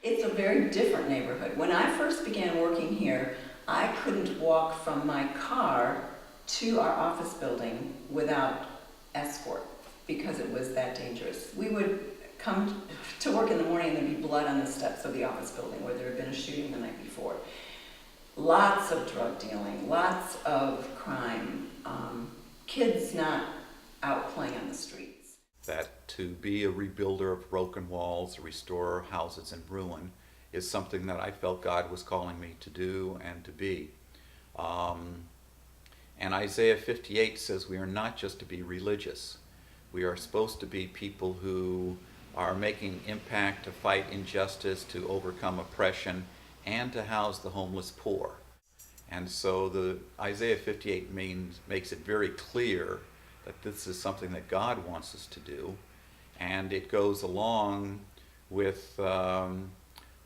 It's a very different neighborhood. When I first began working here, I couldn't walk from my car to our office building without escort because it was that dangerous. We would come to work in the morning and there'd be blood on the steps of the office building where there had been a shooting the night before. Lots of drug dealing, lots of crime, kids not out playing on the streets. That to be a rebuilder of broken walls, restore houses in ruin, is something that I felt God was calling me to do and to be. And Isaiah 58 says we are not just to be religious. We are supposed to be people who are making impact to fight injustice, to overcome oppression, and to house the homeless poor. And so the Isaiah 58 makes it very clear that this is something that God wants us to do. And it goes along with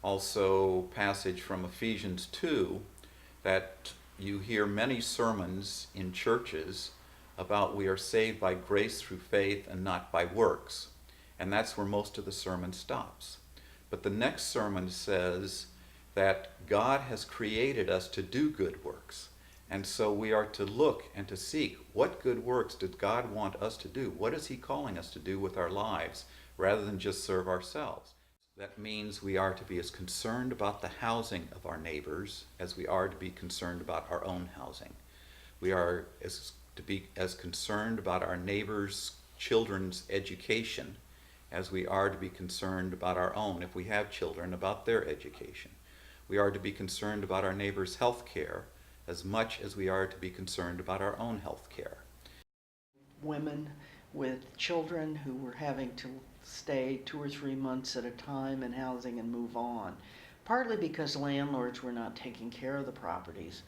also passage from Ephesians 2 that you hear many sermons in churches about we are saved by grace through faith and not by works. And that's where most of the sermon stops. But the next sermon says that God has created us to do good works. And so we are to look and to seek what good works does God want us to do? What is he calling us to do with our lives rather than just serve ourselves? That means we are to be as concerned about the housing of our neighbors as we are to be concerned about our own housing. We are to be as concerned about our neighbors' children's education as we are to be concerned about our own, if we have children, about their education. We are to be concerned about our neighbors' health care as much as we are to be concerned about our own health care. Women with children who were having to stay 2 or 3 months at a time in housing and move on, partly because landlords were not taking care of the properties.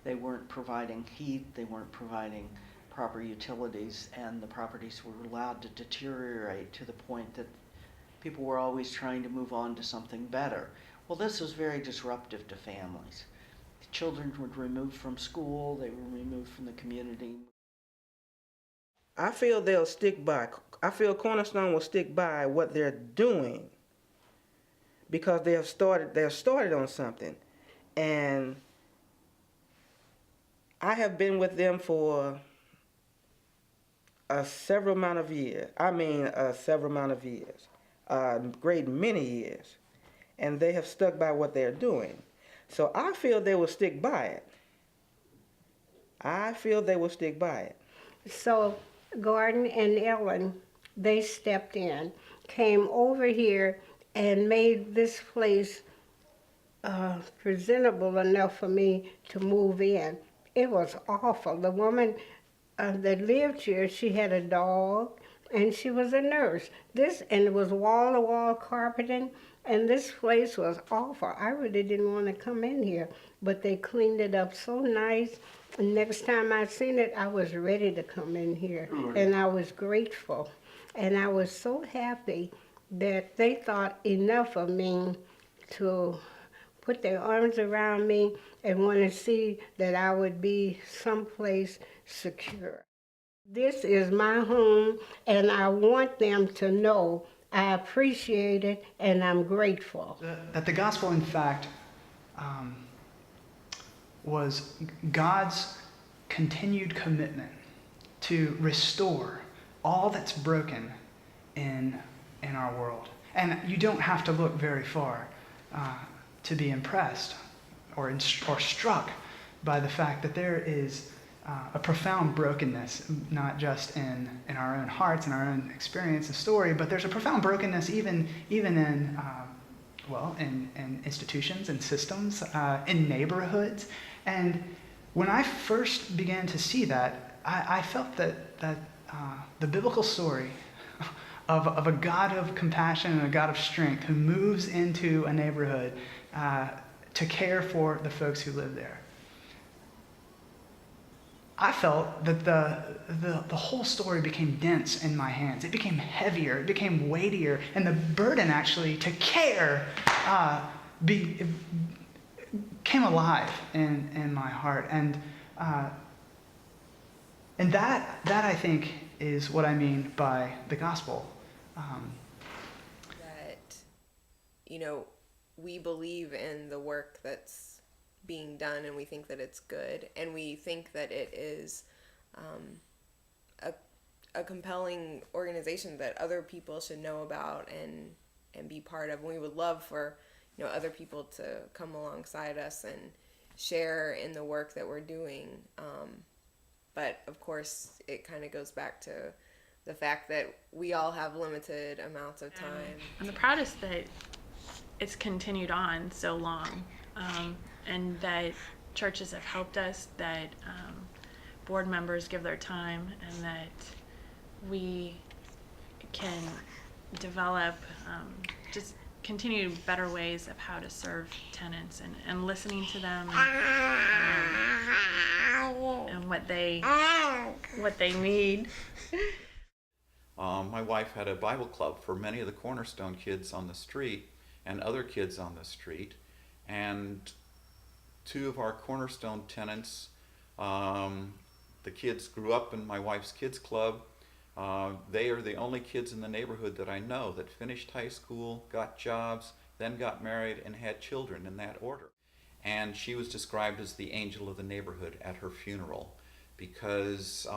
They weren't providing heat, they weren't providing proper utilities, and the properties were allowed to deteriorate to the point that people were always trying to move on to something better. Well, this was very disruptive to families. The children were removed from school, they were removed from the community. I feel Cornerstone will stick by what they're doing because they have started on something. And I have been with them for a several amount of years. Great many years. And they have stuck by what they're doing. So I feel they will stick by it. So Gordon and Ellen, they stepped in, came over here and made this place presentable enough for me to move in. It was awful. The woman that lived here, she had a dog and she was a nurse. And it was wall-to-wall carpeting, and this place was awful. I really didn't want to come in here, but they cleaned it up so nice. And next time I seen it, I was ready to come in here, and I was grateful. And I was so happy that they thought enough of me to put their arms around me and want to see that I would be someplace secure. This is my home, and I want them to know I appreciate it and I'm grateful. That the gospel, in fact, was God's continued commitment to restore all that's broken in our world. And you don't have to look very far to be impressed or struck by the fact that there is a profound brokenness, not just in our own hearts and our own experience and story, but there's a profound brokenness even in institutions and systems, in neighborhoods. And when I first began to see that, I felt that the biblical story of a God of compassion and a God of strength who moves into a neighborhood to care for the folks who live there, I felt that the whole story became dense in my hands. It became heavier, it became weightier, and the burden actually to care came alive in my heart. And that I think is what I mean by the gospel. That, we believe in the work that's being done, and we think that it's good, and we think that it is a compelling organization that other people should know about and be part of. And we would love for, you know, other people to come alongside us and share in the work that we're doing. But of course, it kind of goes back to the fact that we all have limited amounts of time. I'm the proudest that it's continued on so long, and that churches have helped us, that board members give their time, and that we can develop just continue better ways of how to serve tenants, and listening to them, and what they need. My wife had a Bible club for many of the Cornerstone kids on the street and other kids on the street, and 2 of our Cornerstone tenants, the kids grew up in my wife's kids club. They are the only kids in the neighborhood that I know that finished high school, got jobs, then got married and had children in that order. And she was described as the angel of the neighborhood at her funeral because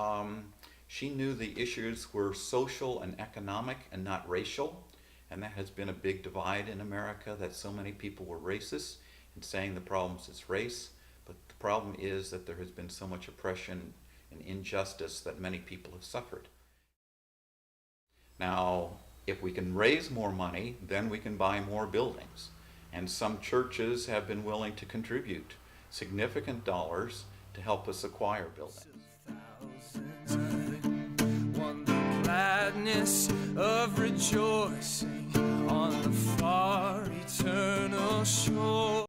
she knew the issues were social and economic and not racial. And that has been a big divide in America, that so many people were racist and saying the problem is race. But the problem is that there has been so much oppression and injustice that many people have suffered. Now, if we can raise more money, then we can buy more buildings. And some churches have been willing to contribute significant dollars to help us acquire buildings. The gladness of rejoicing on the far eternal shore.